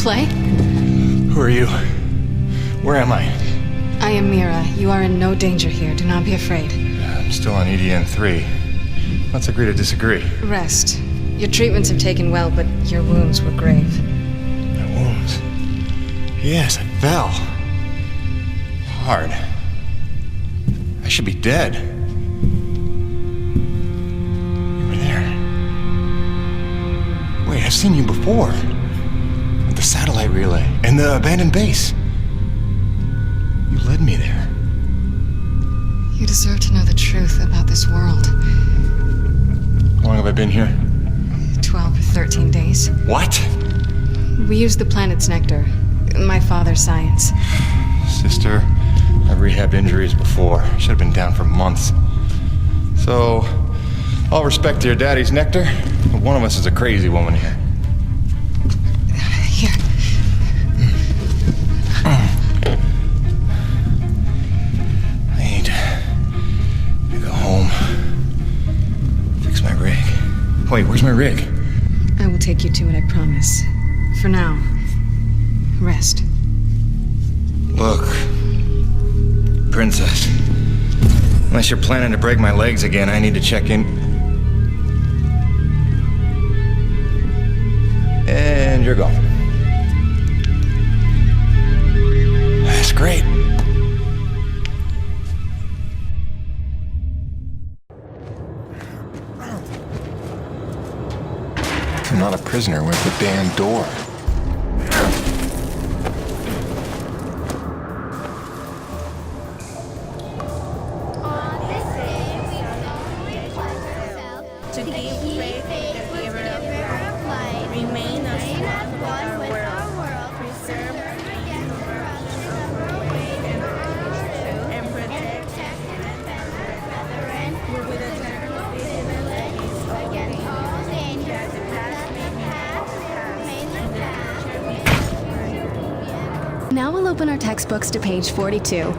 play? Who are you? Where am I? I am Mira. You are in no danger here. Do not be afraid. I'm still on EDN 3. Let's agree to disagree. Rest. Your treatments have taken well, but your wounds were grave. My wounds? Yes, I fell. Hard. I should be dead. You were there. Wait, I've seen you before. At the satellite relay and the abandoned base. You led me there. You deserve to know the truth about this world. How long have I been here? 12 or 13 days. What? We used the planet's nectar. My father's science. Sister, I've rehabbed injuries before. Should have been down for months. So, all respect to your daddy's nectar, but one of us is a crazy woman here. Here. I need to go home. Fix my rig. Wait, where's my rig? I will take you to it, I promise. For now, rest. Look, Princess. Unless you're planning to break my legs again, I need to check in. And you're gone. That's great. I'm not a prisoner with the damn door. To give faith in the giver of life, remain as one with our world, preserve and protect with a eternal vigilance against all dangers that past, Now we'll open our textbooks to page 42.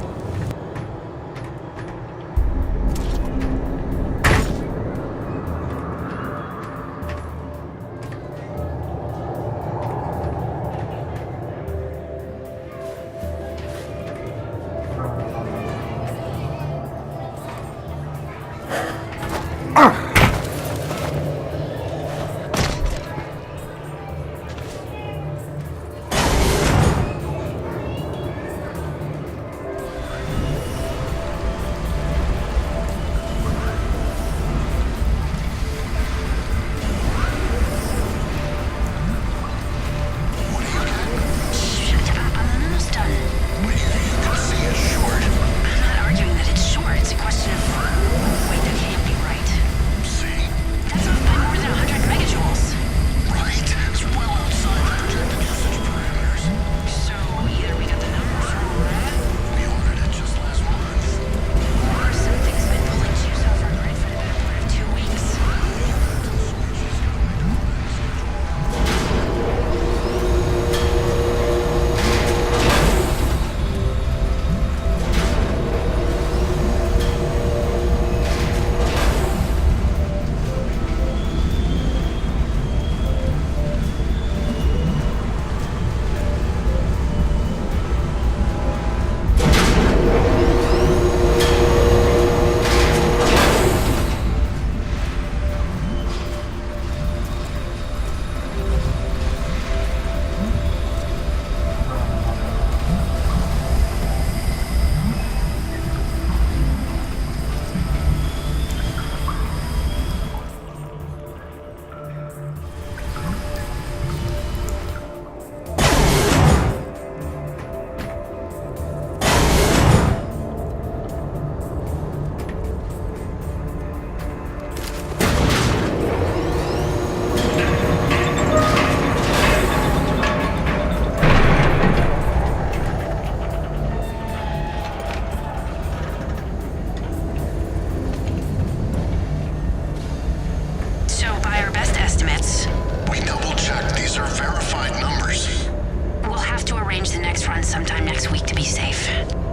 sometime next week to be safe.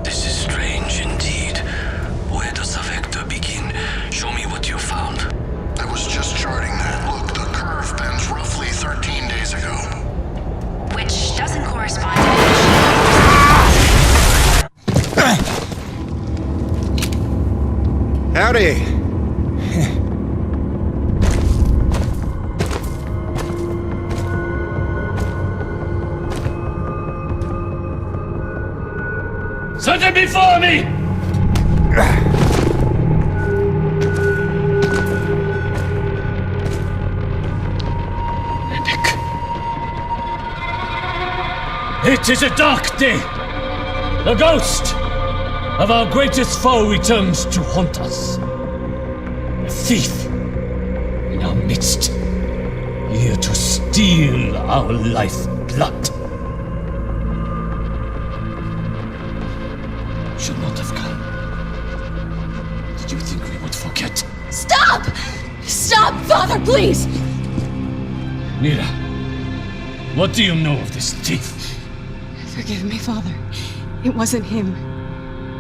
This is strange indeed. Where does the vector begin? Show me what you found. I was just charting that. Look, the curve bends roughly 13 days ago. Which doesn't sorry. Set it before me! It is a dark day. The ghost of our greatest foe returns to haunt us. A thief in our midst, here to steal our lifeblood. Should not have come. Did you think we would forget? Stop! Stop, Father, please! Mira, what do you know of this thief? Forgive me, Father. It wasn't him.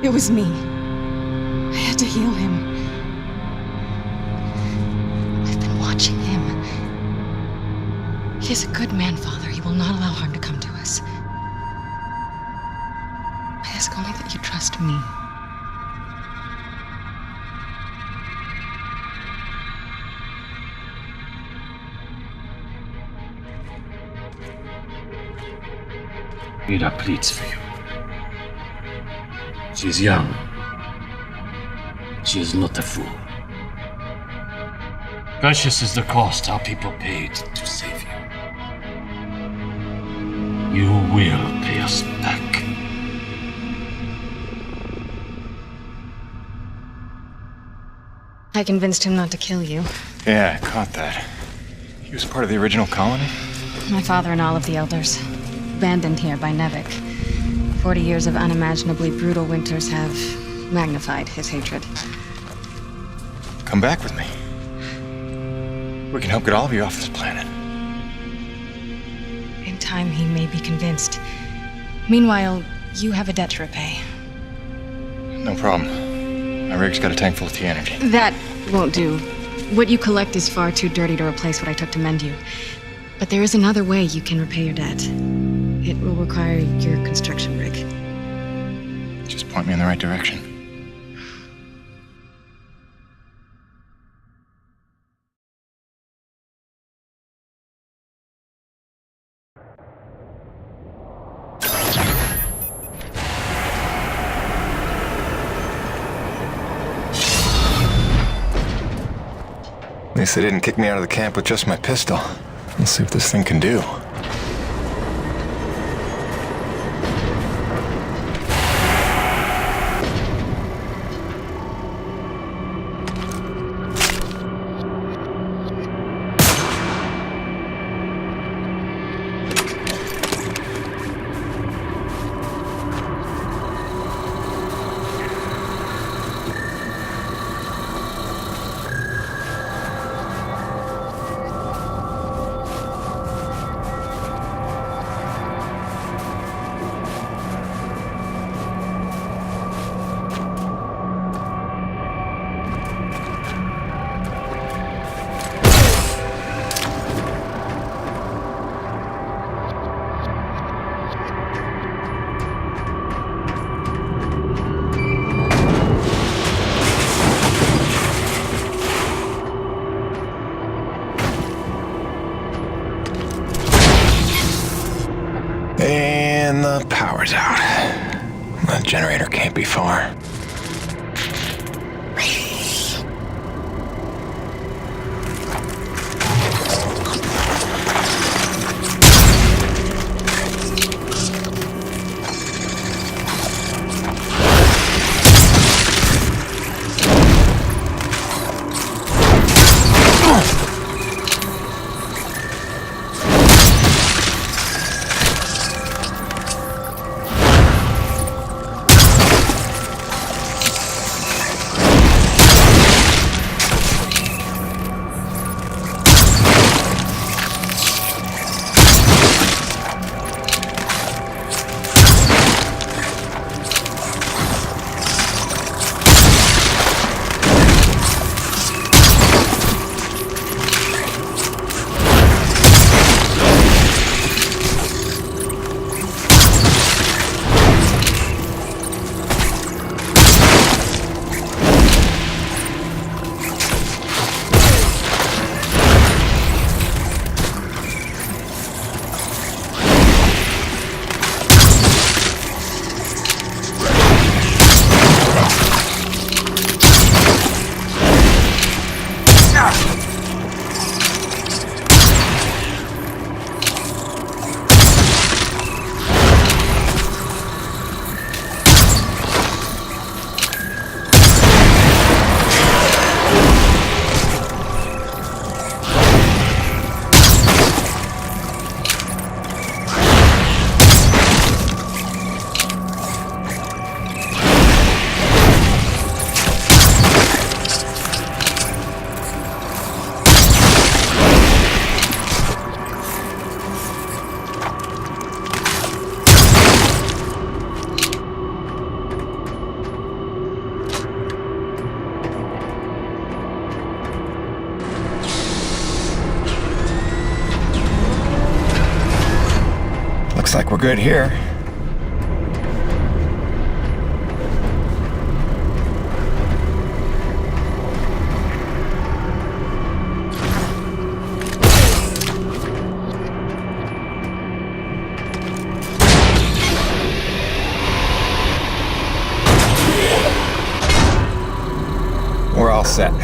It was me. I had to heal him. I've been watching him. He is a good man, Father. He will not allow harm to come to us. I ask only that you trust me. Mira pleads for you. She is young. She is not a fool. Precious is the cost our people paid to save you. You will pay us back. I convinced him not to kill you. Yeah, I caught that. He was part of the original colony? My father and all of the elders. Abandoned here by Nevik. 40 years of unimaginably brutal winters have magnified his hatred. Come back with me. We can help get all of you off this planet. In time, he may be convinced. Meanwhile, you have a debt to repay. No problem. My rig's got a tank full of T-energy. That won't do. What you collect is far too dirty to replace what I took to mend you. But there is another way you can repay your debt. It will require your construction rig. Just point me in the right direction. At least they didn't kick me out of the camp with just my pistol. Let's see what this thing can do. And the power's out. That generator can't be far. Looks like we're good here. We're all set.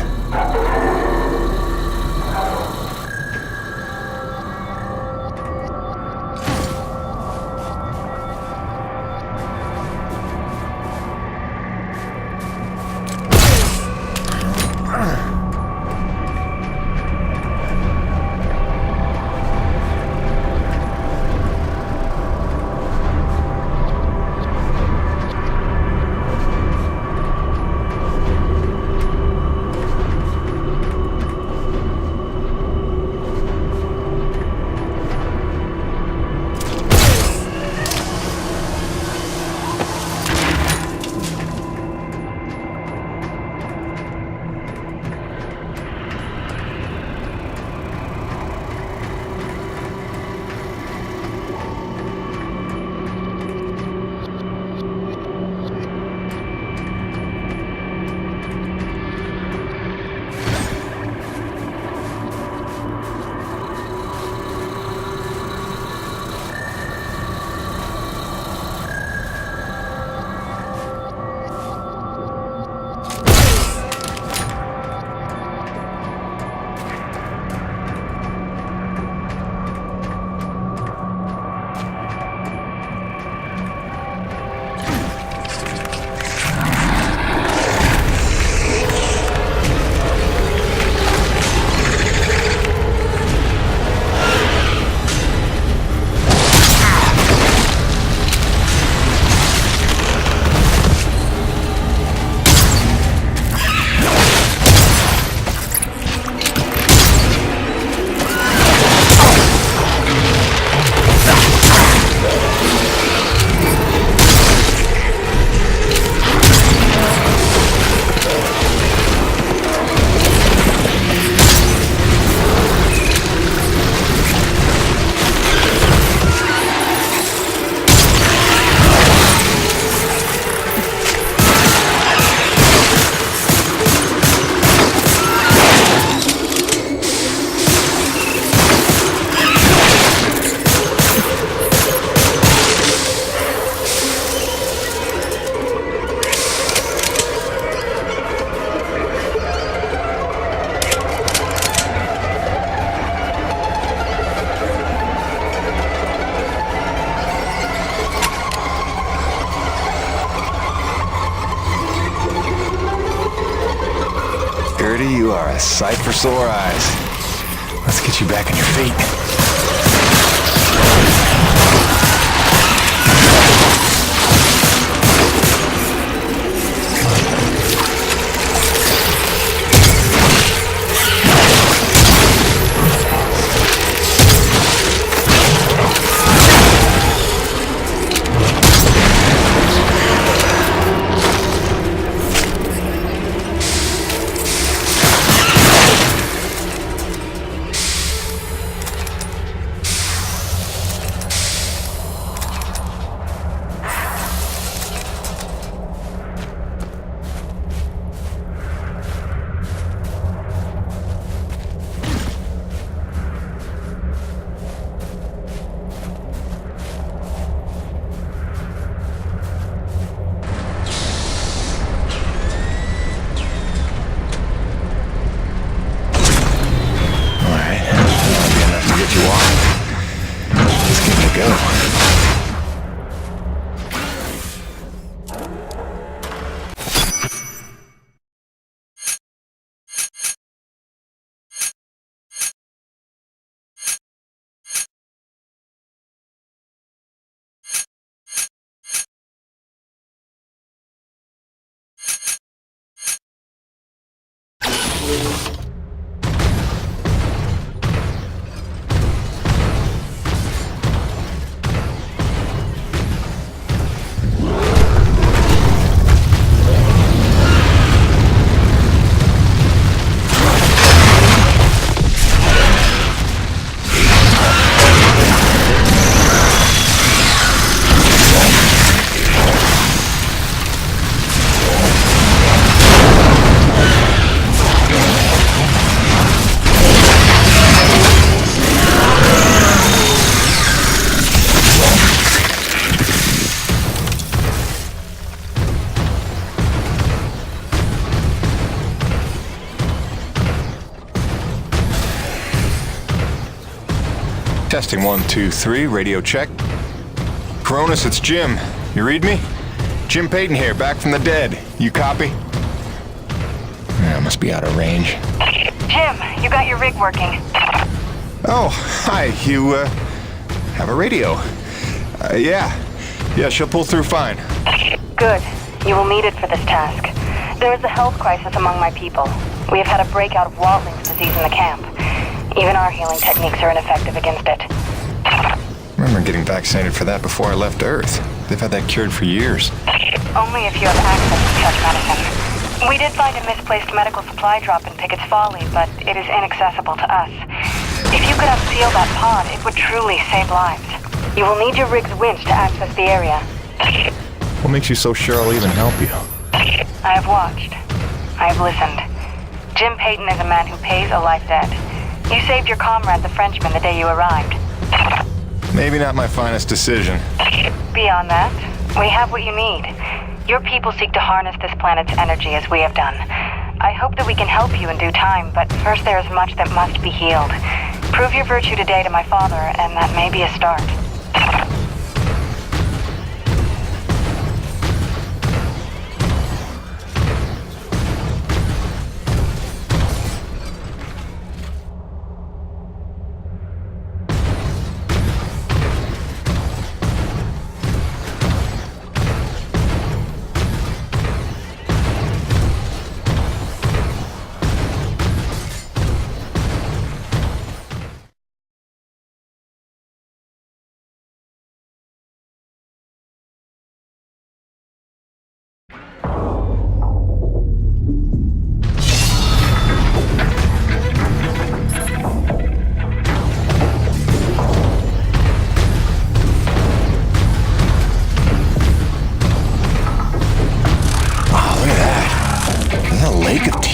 Gertie, you are a sight for sore eyes. Let's get you back on your feet. Testing 1, 2, 3, radio check. Cronus, it's Jim. You read me? Jim Payton here, back from the dead. You copy? I must be out of range. Jim, you got your rig working. Oh, hi. You, have a radio. Yeah, she'll pull through fine. Good. You will need it for this task. There is a health crisis among my people. We have had a breakout of Watling's disease in the camp. Even our healing techniques are ineffective against it. I remember getting vaccinated for that before I left Earth. They've had that cured for years. Only if you have access to such medicine. We did find a misplaced medical supply drop in Pickett's Folly, but it is inaccessible to us. If you could unseal that pod, it would truly save lives. You will need your rig's winch to access the area. What makes you so sure I'll even help you? I have watched. I have listened. Jim Payton is a man who pays a life debt. You saved your comrade, the Frenchman, the day you arrived. Maybe not my finest decision. Beyond that, we have what you need. Your people seek to harness this planet's energy as we have done. I hope that we can help you in due time, but first there is much that must be healed. Prove your virtue today to my father, and that may be a start.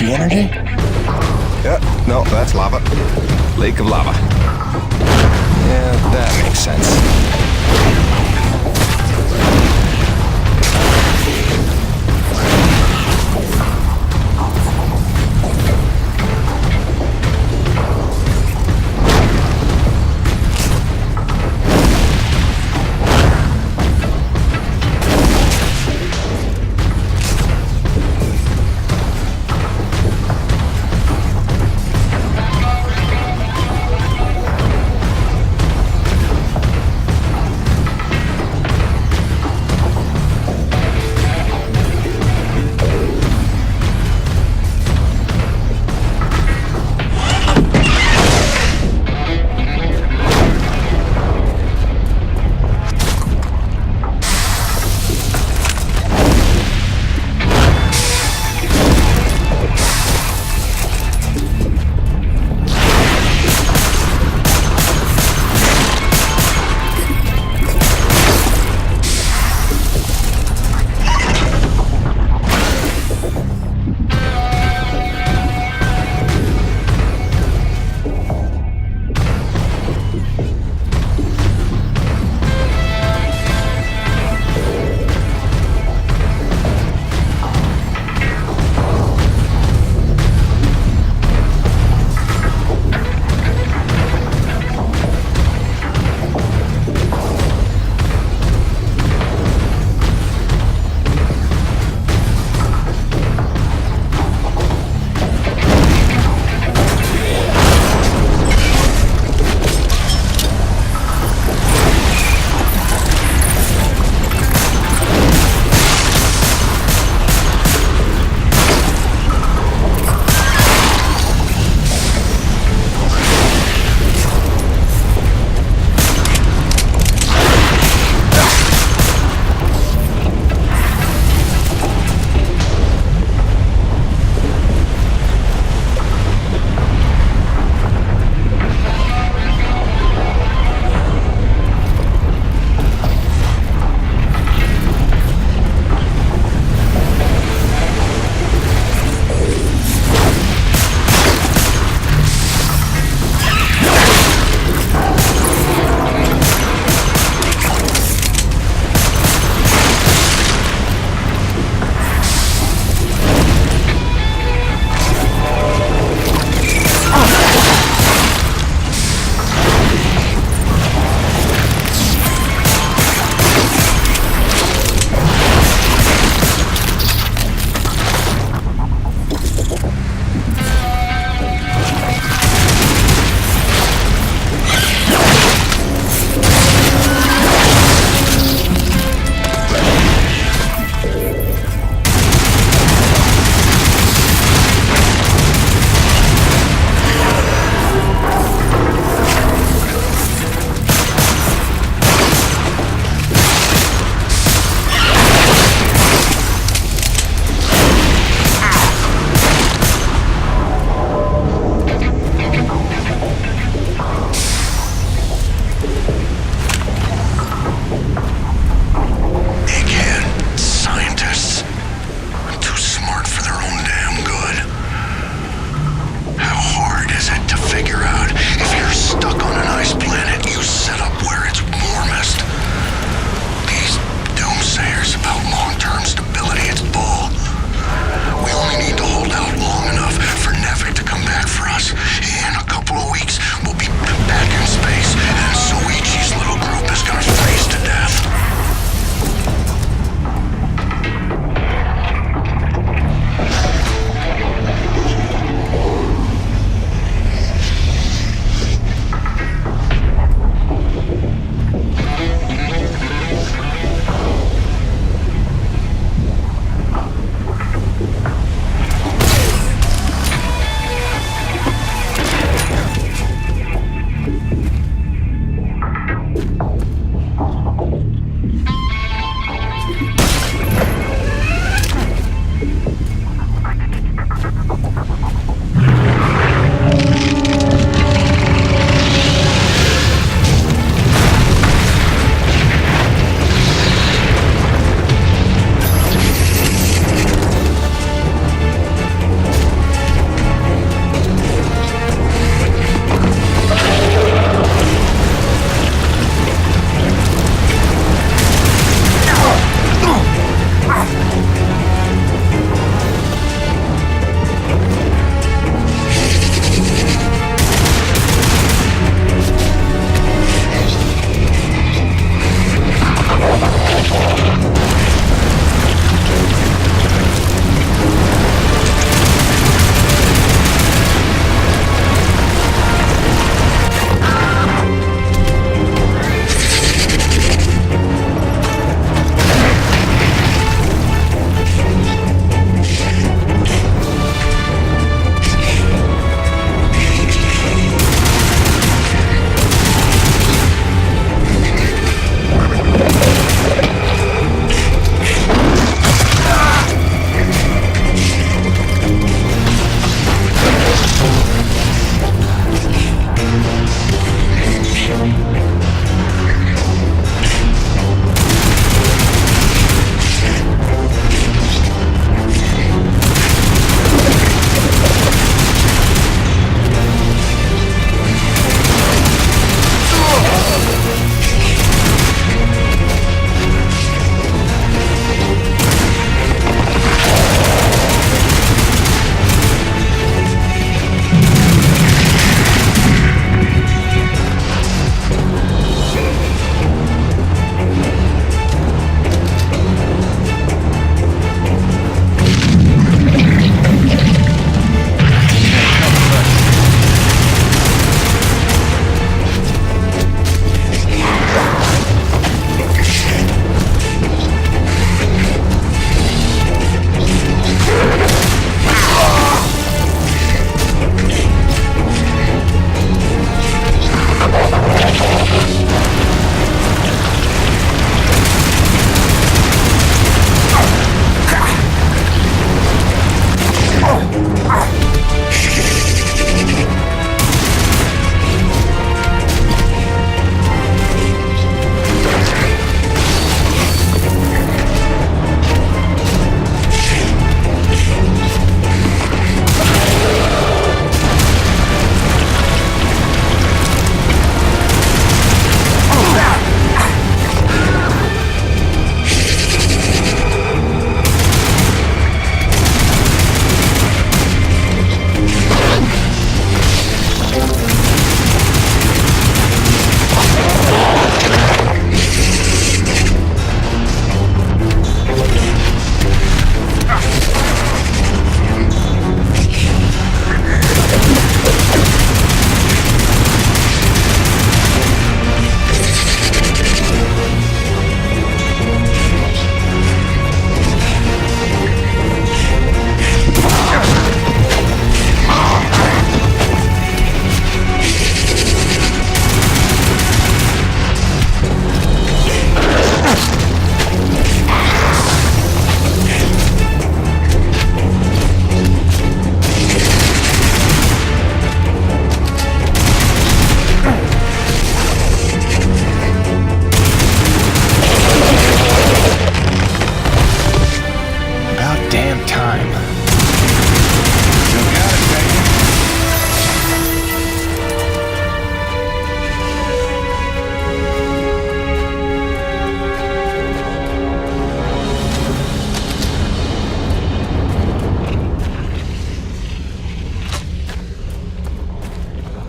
Energy? No, that's lava. Lake of lava. Yeah, that makes sense.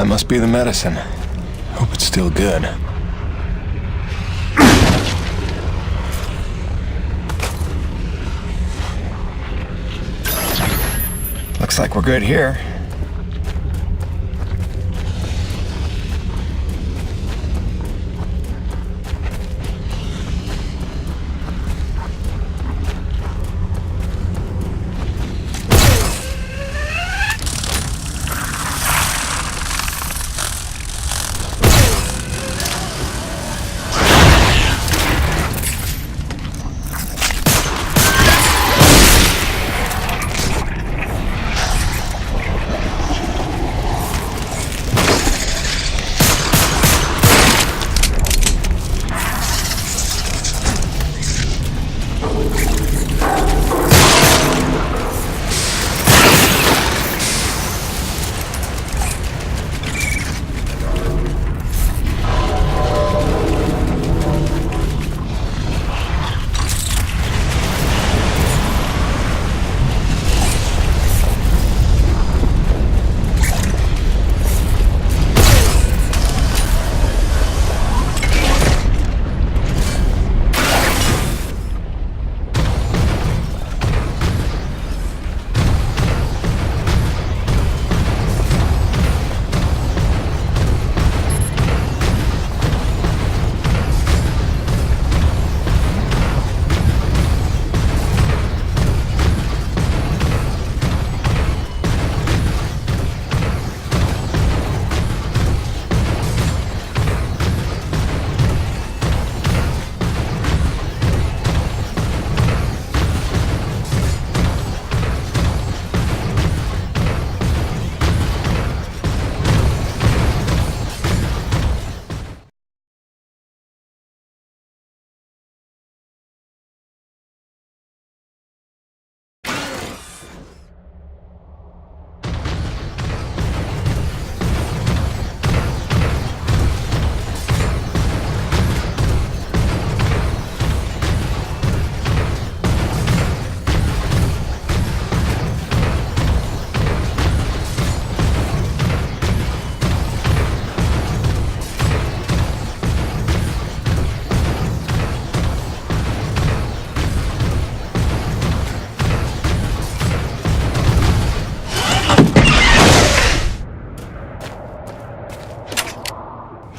That must be the medicine. Hope it's still good. Looks like we're good here.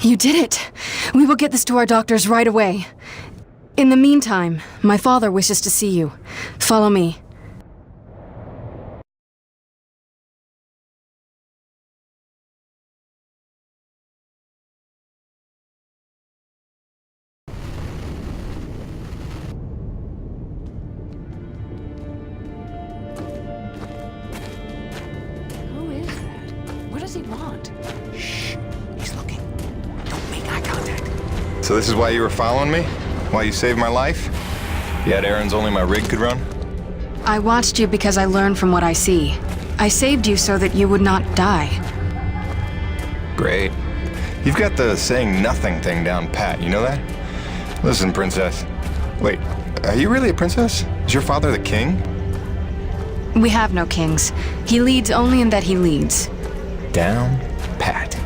You did it! We will get this to our doctors right away. In the meantime, my father wishes to see you. Follow me. Who is that? What does he want? Shh. He's looking. Don't make eye contact. So this is why you were following me? Why you saved my life? You had errands only my rig could run? I watched you because I learned from what I see. I saved you so that you would not die. Great. You've got the saying nothing thing down pat, you know that? Listen, princess. Wait, are you really a princess? Is your father the king? We have no kings. He leads only in that he leads. Down pat.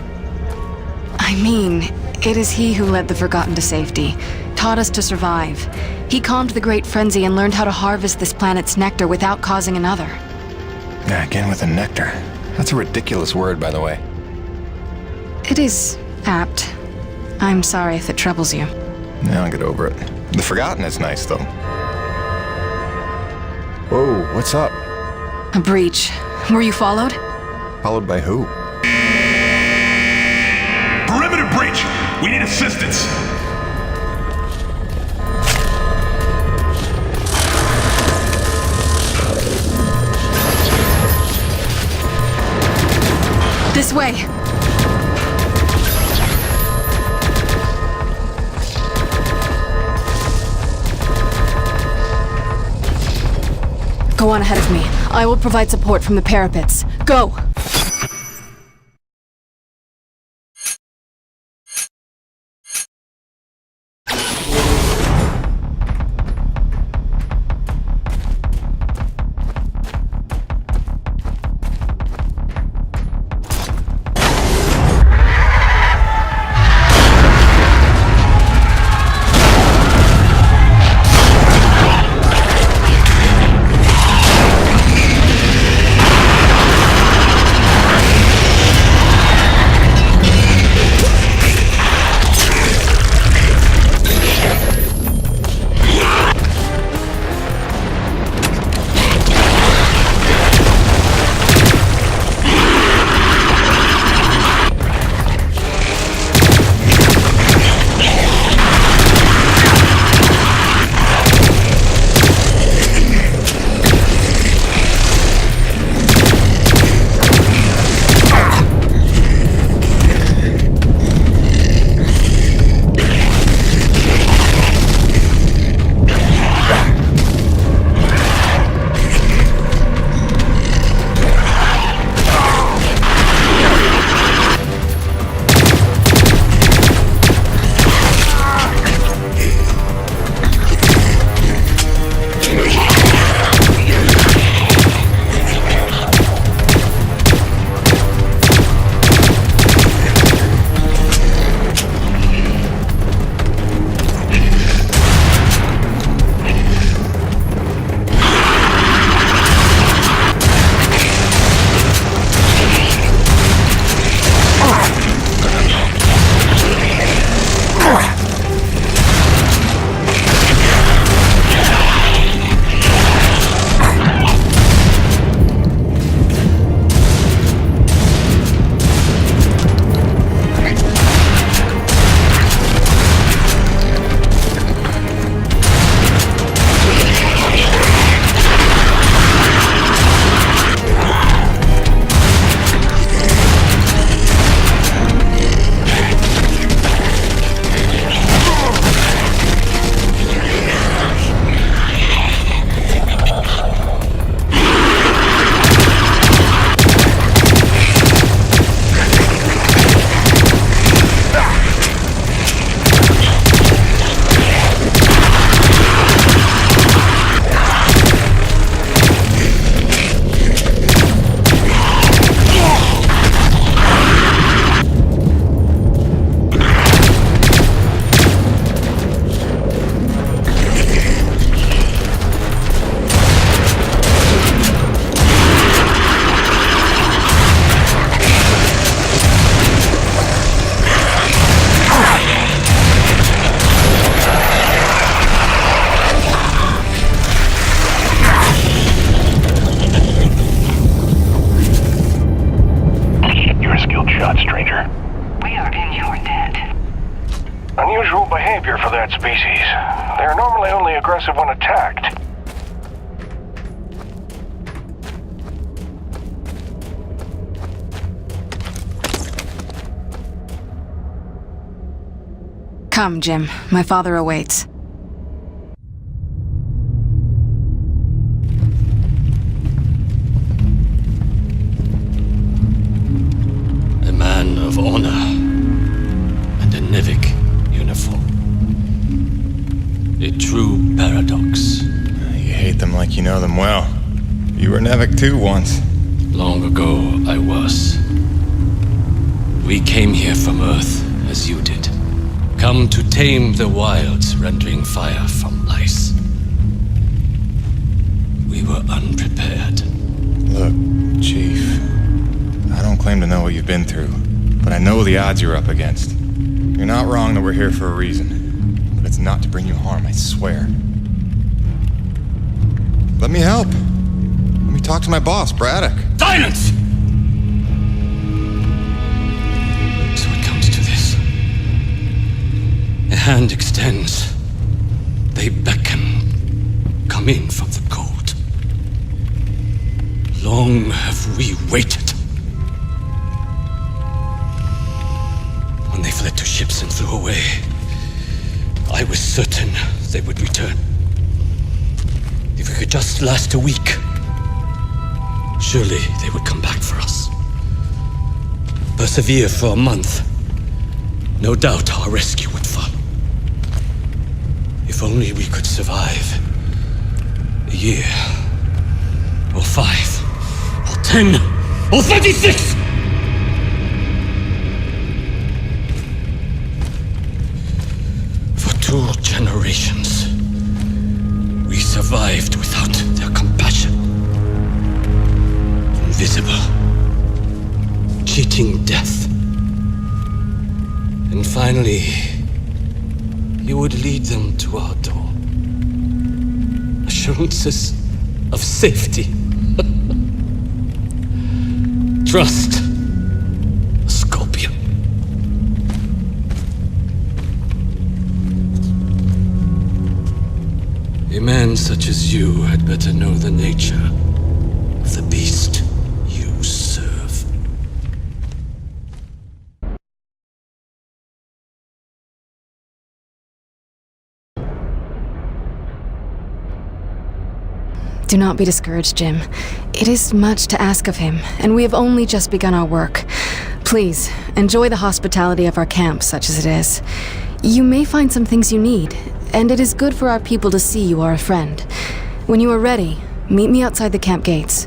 I mean, it is he who led the Forgotten to safety, taught us to survive. He calmed the Great Frenzy and learned how to harvest this planet's nectar without causing another. Yeah, again with the nectar. That's a ridiculous word, by the way. It is apt. I'm sorry if it troubles you. Yeah, I'll get over it. The Forgotten is nice, though. Whoa, what's up? A breach. Were you followed? Followed by who? Perimeter breach! We need assistance! This way! Go on ahead of me. I will provide support from the parapets. Go! got, stranger? We are in your debt. Unusual behavior for that species. They're normally only aggressive when attacked. Come, Jim. My father awaits. A man of honor and a Nivik uniform. A true paradox. You hate them like you know them well. You were Nevik too once. Long ago, I was. We came here from Earth, as you did. Come to tame the wilds, rendering fire from ice. We were unprepared. Look, Chief, I don't claim to know what you've been through, but I know the odds you're up against. You're not wrong that we're here for a reason, but it's not to bring you harm, I swear. Let me help. Let me talk to my boss, Braddock. Silence! So it comes to this. A hand extends. They beckon. Come in from the cold. Long have we waited. When they fled to ships and flew away, I was certain they would return. If we could just last a week, surely they would come back for us. Persevere for a month. No doubt our rescue would follow. If only we could survive. A year. Or 5. Or 10. Or 36! For 2 generations, we survived without their compassion. Invisible. Cheating death. And finally, you would lead them to our door. Assurances of safety. Trust. A scorpion. A man such as you had better know the nature of the beast you serve. Do not be discouraged, Jim. It is much to ask of him, and we have only just begun our work. Please, enjoy the hospitality of our camp, such as it is. You may find some things you need, and it is good for our people to see you are a friend. When you are ready, meet me outside the camp gates.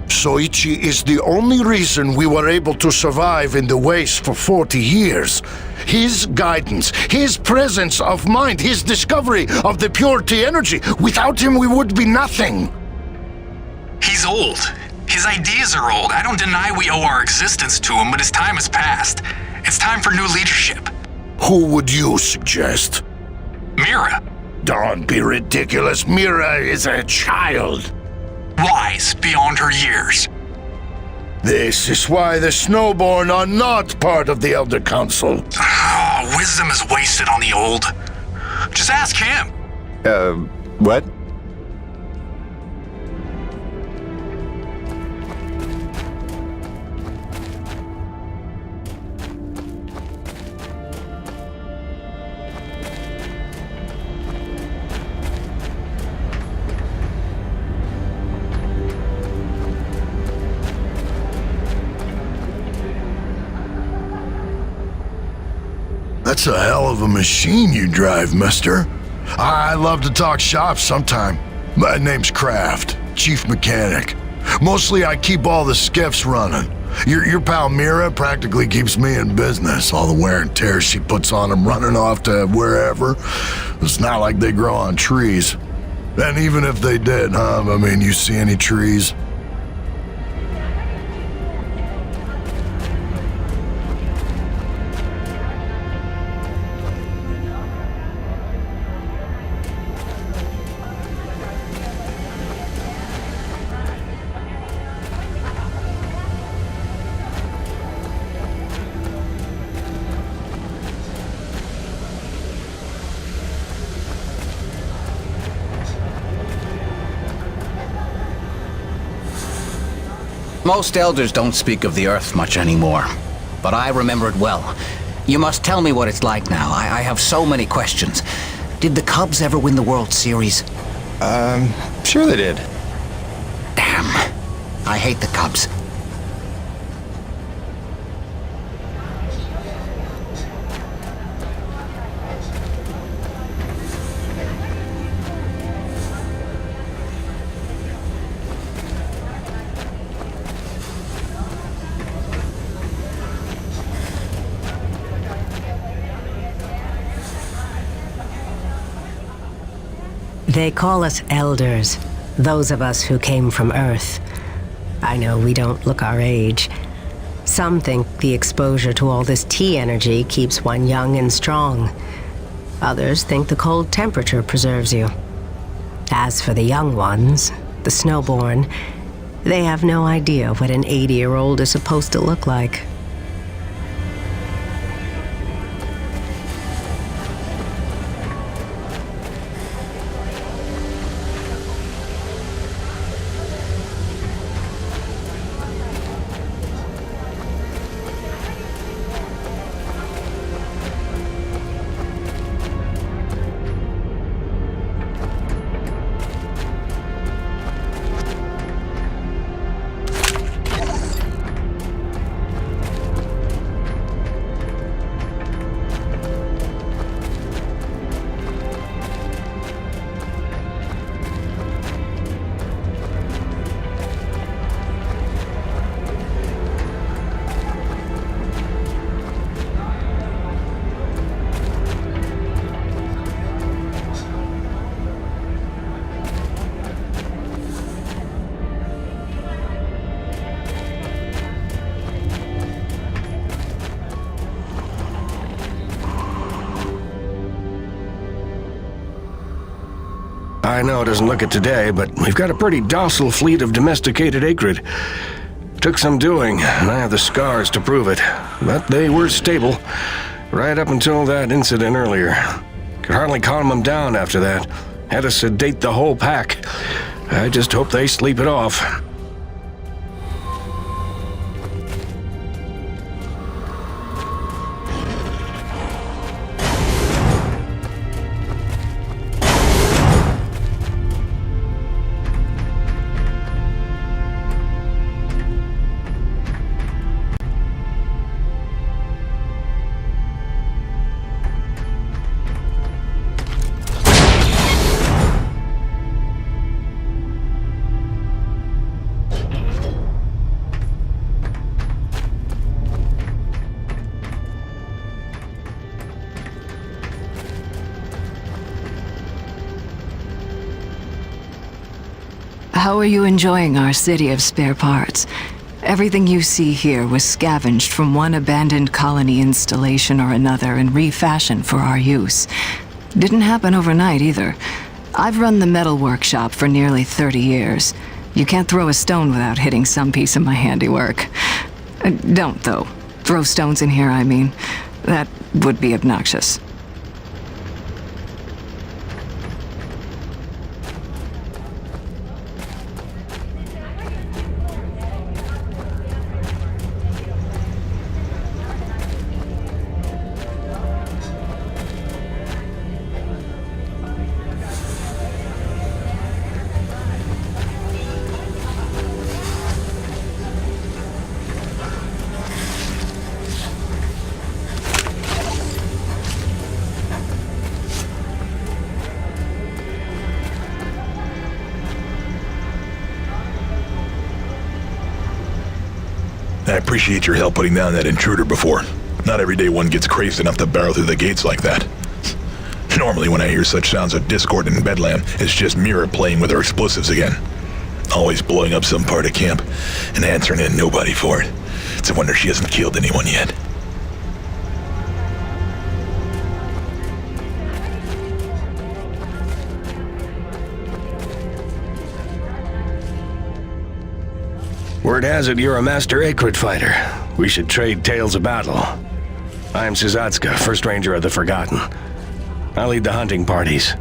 Soichi is the only reason we were able to survive in the waste for 40 years. His guidance, his presence of mind, his discovery of the purity energy. Without him, we would be nothing. He's old. His ideas are old. I don't deny we owe our existence to him, but his time has passed. It's time for new leadership. Who would you suggest? Mira. Don't be ridiculous. Mira is a child. Wise beyond her years. This is why the Snowborn are not part of the Elder Council. Oh, wisdom is wasted on the old. Just ask him. What? That's a hell of a machine you drive, mister. I love to talk shop sometime. My name's Kraft, chief mechanic. Mostly I keep all the skiffs running. Your pal Mira practically keeps me in business. All the wear and tear she puts on them running off to wherever. It's not like they grow on trees. And even if they did, huh? I mean, you see any trees? Most elders don't speak of the Earth much anymore, but I remember it well. You must tell me what it's like now. I have so many questions. Did the Cubs ever win the World Series? Sure they did. Damn. I hate the Cubs. They call us elders, those of us who came from Earth. I know we don't look our age. Some think the exposure to all this T energy keeps one young and strong. Others think the cold temperature preserves you. As for the young ones, the snowborn, they have no idea what an 80-year-old is supposed to look like. I know it doesn't look it today, but we've got a pretty docile fleet of domesticated acrid. Took some doing, and I have the scars to prove it. But they were stable, right up until that incident earlier. Could hardly calm them down after that. Had to sedate the whole pack. I just hope they sleep it off. How are you enjoying our city of spare parts? Everything you see here was scavenged from one abandoned colony installation or another and refashioned for our use. Didn't happen overnight either. I've run the metal workshop for nearly 30 years. You can't throw a stone without hitting some piece of my handiwork. Don't, though. Throw stones in here, I mean. That would be obnoxious. I appreciate your help putting down that intruder before. Not every day one gets crazed enough to barrel through the gates like that. Normally when I hear such sounds of discord in Bedlam, it's just Mira playing with her explosives again. Always blowing up some part of camp and answering in nobody for it. It's a wonder she hasn't killed anyone yet. Word has it you're a master acrid fighter. We should trade tales of battle. I'm Szatska, First Ranger of the Forgotten. I lead the hunting parties.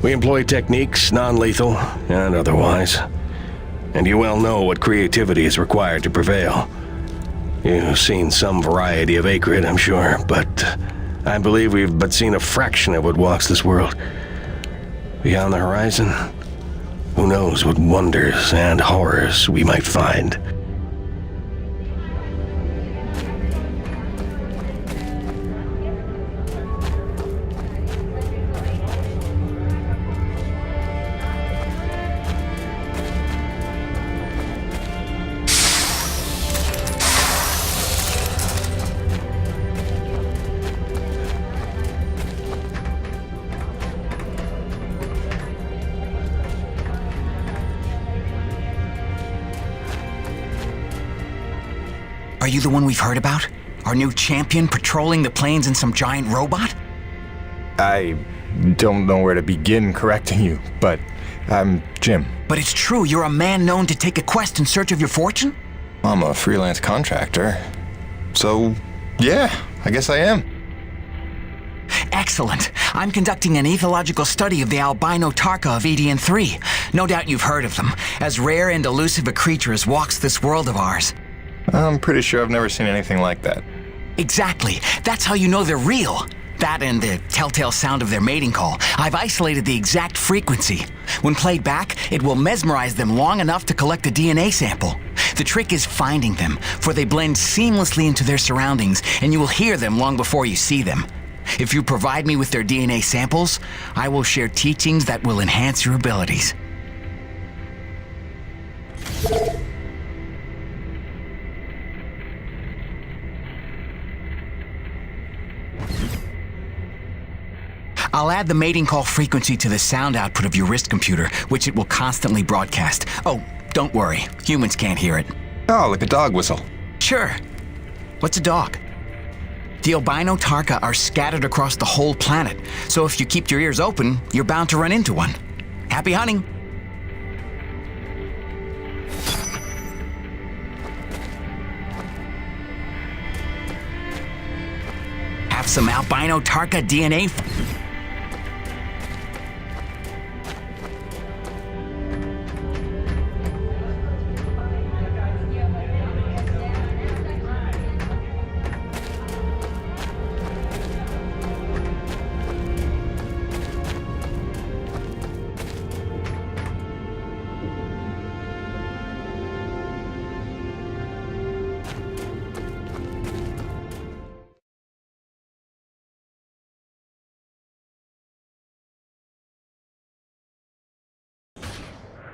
We employ techniques, non-lethal and otherwise. and you well know what creativity is required to prevail. You've seen some variety of acrid, I'm sure, but I believe we've but seen a fraction of what walks this world. Beyond the horizon, who knows what wonders and horrors we might find. Are you the one we've heard about? Our new champion patrolling the plains in some giant robot? I don't know where to begin correcting you, but I'm Jim. But it's true, you're a man known to take a quest in search of your fortune? I'm a freelance contractor. So, yeah, I guess I am. Excellent. I'm conducting an ethological study of the albino Tarka of EDN3. No doubt you've heard of them. As rare and elusive a creature as walks this world of ours. I'm pretty sure I've never seen anything like that. Exactly. That's how you know they're real. That and the telltale sound of their mating call. I've isolated the exact frequency. When played back, it will mesmerize them long enough to collect a DNA sample. The trick is finding them, for they blend seamlessly into their surroundings, and you will hear them long before you see them. If you provide me with their DNA samples, I will share teachings that will enhance your abilities. I'll add the mating call frequency to the sound output of your wrist computer, which it will constantly broadcast. Oh, don't worry. Humans can't hear it. Oh, like a dog whistle. Sure. What's a dog? The albino Tarka are scattered across the whole planet, so if you keep your ears open, you're bound to run into one. Happy hunting! Have some albino Tarka DNA?